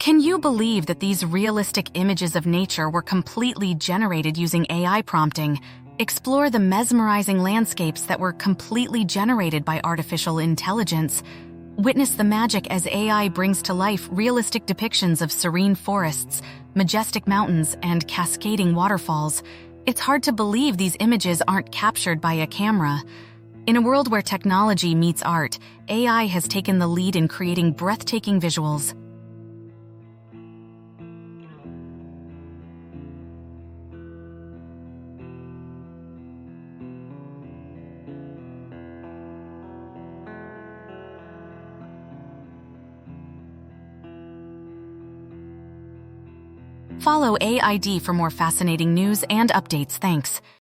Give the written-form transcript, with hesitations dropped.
Can you believe that these realistic images of nature were completely generated using AI prompting? Explore the mesmerizing landscapes that were completely generated by artificial intelligence. Witness the magic as AI brings to life realistic depictions of serene forests, majestic mountains, and cascading waterfalls. It's hard to believe these images aren't captured by a camera. In a world where technology meets art, AI has taken the lead in creating breathtaking visuals. Follow AID for more fascinating news and updates. Thanks.